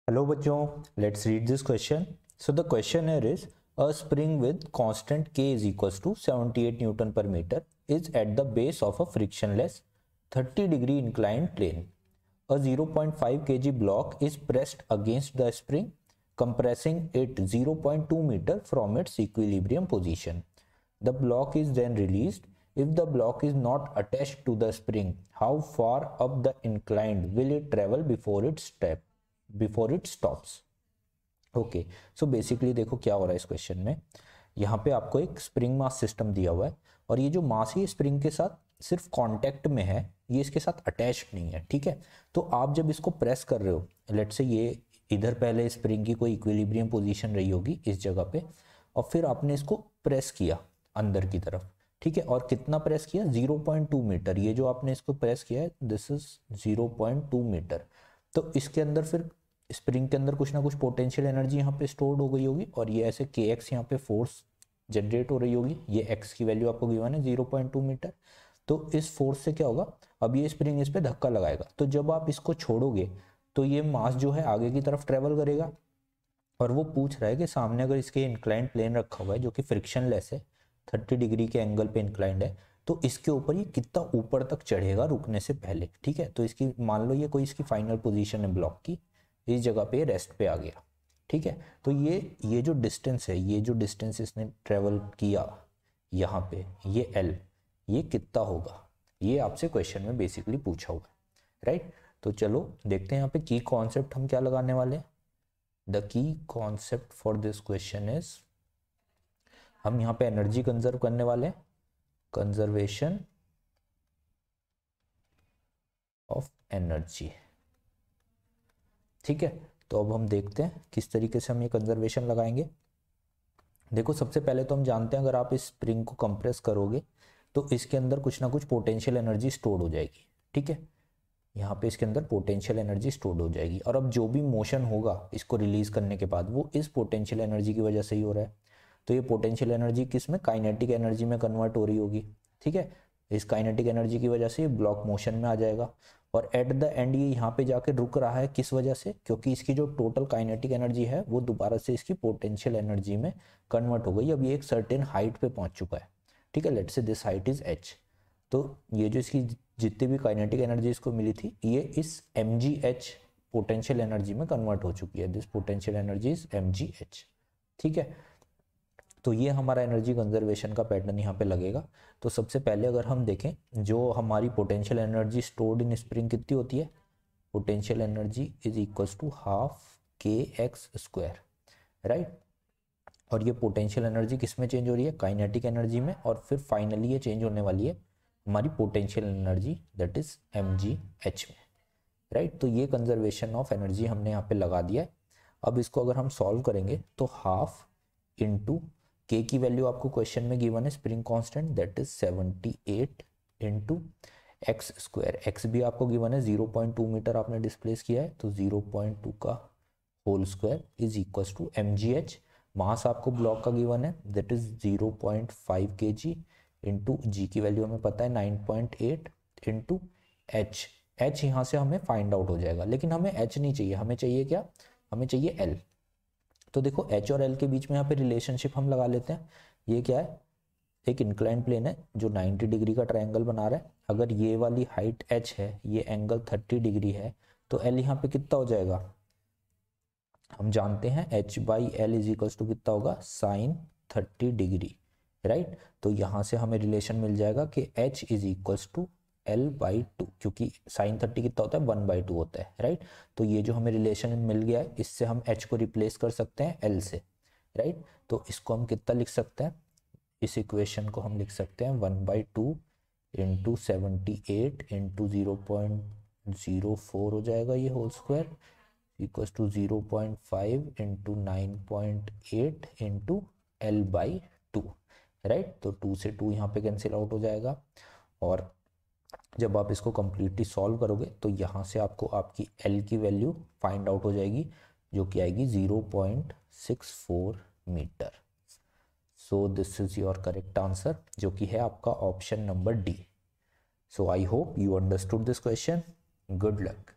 Hello बच्चों, let's read this question. So the question here is a spring with constant K is equals to 78 Newton per meter is at the base of a frictionless 30-degree inclined plane. A 0.5 kg block is pressed against the spring, compressing it 0.2 meter from its equilibrium position. The block is then released. If the block is not attached to the spring, how far up the incline will it travel before it stops? Okay, so basically देखो क्या हो रहा है इस question में। यहाँ पे आपको एक स्प्रिंग मास सिस्टम दिया हुआ है और ये जो मास है स्प्रिंग के साथ सिर्फ कांटेक्ट में है, ये इसके साथ अटैच्ड नहीं है। ठीक है, तो आप जब इसको प्रेस कर रहे हो, लेट्स से ये इधर पहले स्प्रिंग की कोई इक्विलिब्रियम पोजीशन रही होगी इस जगह पे, और फिर आपने इसको प्रेस किया अंदर की तरफ। ठीक है, और कितना प्रेस किया? 0.2 मीटर। ये जो आपने इसको प्रेस किया है दिस इज 0.2 मीटर। तो इसके अंदर फिर स्प्रिंग के अंदर कुछ ना कुछ पोटेंशियल एनर्जी यहाँ पे स्टोर्ड हो गई होगी और ये ऐसे के एक्स यहाँ पे फोर्स जनरेट हो रही होगी। ये एक्स की वैल्यू आपको गिवन है 0.2 मीटर। तो इस फोर्स से क्या होगा, अब ये स्प्रिंग इस पे धक्का लगाएगा, तो जब आप इसको छोड़ोगे तो ये मास जो है आगे की तरफ ट्रेवल करेगा। और वो पूछ रहा है कि सामने अगर इसके इंक्लाइंड प्लेन रखा हुआ है जो कि फ्रिक्शनलेस है, 30 डिग्री के एंगल पे इंक्लाइंड है, तो इसके ऊपर ये कितना ऊपर तक चढ़ेगा रुकने से पहले। ठीक है, तो इसकी मान लो ये कोई इसकी फाइनल पोजीशन है ब्लॉक की, इस जगह पे रेस्ट पे आ गया। ठीक है, तो ये जो डिस्टेंस है, ये जो डिस्टेंस इसने ट्रेवल किया यहाँ पे, ये एल, ये कितना होगा, ये आपसे क्वेश्चन में बेसिकली पूछा हुआ है। राइट, तो चलो देखते हैं यहाँ पे की कॉन्सेप्ट हम क्या लगाने वाले हैं। The key concept for this question is, हम यहाँ पे एनर्जी कंजर्व करने वाले हैं, कंजर्वेशन ऑफ एनर्जी। ठीक है, तो अब हम देखते हैं किस तरीके से हम ये कंजर्वेशन लगाएंगे। देखो सबसे पहले तो हम जानते हैं अगर आप इस स्प्रिंग को कंप्रेस करोगे तो इसके अंदर कुछ ना कुछ पोटेंशियल एनर्जी स्टोर्ड हो जाएगी। ठीक है, यहाँ पे इसके अंदर पोटेंशियल एनर्जी स्टोर्ड हो जाएगी और अब जो भी मोशन होगा इसको रिलीज करने के बाद वो इस पोटेंशियल एनर्जी की वजह से ही हो रहा है। तो ये पोटेंशियल एनर्जी किस में, काइनेटिक एनर्जी में कन्वर्ट हो रही होगी। ठीक है, इस काइनेटिक एनर्जी की वजह से ये ब्लॉक मोशन में आ जाएगा और एट द एंड ये यहाँ पे जाके रुक रहा है। किस वजह से? क्योंकि इसकी जो टोटल काइनेटिक एनर्जी है वो दोबारा से इसकी पोटेंशियल एनर्जी में कन्वर्ट हो गई। अब ये एक सर्टेन हाइट पे पहुंच चुका है। ठीक है, let's say this height is h। तो ये जो इसकी जितनी भी काइनेटिक एनर्जी इसको मिली थी ये इस mgh पोटेंशियल एनर्जी में कन्वर्ट हो चुकी है। This potential energy is mgh। ठीक है, तो ये हमारा एनर्जी कंजर्वेशन का पैटर्न यहाँ पे लगेगा। तो सबसे पहले अगर हम देखें जो हमारी potential energy stored in spring कितनी होती है, potential energy is equals to half के एक्स स्क्वायर। राइट, और ये पोटेंशियल एनर्जी किस में चेंज हो रही है, काइनेटिक एनर्जी में, और फिर फाइनली ये चेंज होने वाली है हमारी potential energy that is mgh में। राइट, तो ये कंजर्वेशन ऑफ एनर्जी हमने यहाँ पे लगा दिया है। अब इसको अगर हम सॉल्व करेंगे तो हाफ इंटू के की वैल्यू आपको क्वेश्चन में गिवन है spring constant that is 78 into x square. X भी आपको गिवन है 0.2 मीटर आपने डिस्प्लेस किया है, तो 0.2 का whole square is equals to mgh। Mass आपको ब्लॉक का गिवन है that is 0.5 kg into g की वैल्यू हमें पता है 9.8 इंटू एच। एच यहाँ से हमें फाइंड आउट हो जाएगा, लेकिन हमें एच नहीं चाहिए, हमें चाहिए क्या, हमें चाहिए एल। तो देखो एच और एल के बीच में यहाँ पे रिलेशनशिप हम लगा लेते हैं। ये क्या है, एक इंक्लाइन प्लेन है जो 90 डिग्री का ट्रायंगल बना रहा है। अगर ये वाली हाइट h है, ये एंगल 30 डिग्री है, तो l यहाँ पे कितना हो जाएगा, हम जानते हैं h by L is equals to कितना होगा, साइन 30 डिग्री। राइट, तो यहाँ से हमें रिलेशन मिल जाएगा कि h is equals to L by 2, क्योंकि साइन 30 कितना होता है 1/2 होता है। राइट, तो ये जो हमें रिलेशन मिल गया है इससे हम h को रिप्लेस कर सकते हैं L से। राइट, तो इसको हम कितना लिख सकते हैं, इस इक्वेशन को हम लिख सकते हैं 1/2 इंटू 78 इंटू 0.04 हो जाएगा ये whole square equals to 0.5 into 9.8 into L by 2। Right, तो 2 से 2 यहाँ पे कैंसिल आउट हो जाएगा और जब आप इसको कंप्लीटली सॉल्व करोगे तो यहाँ से आपको आपकी L की वैल्यू फाइंड आउट हो जाएगी जो कि आएगी 0.64 metre. So this is your correct answer जो कि है आपका option number D. So I hope you understood this question. Good luck.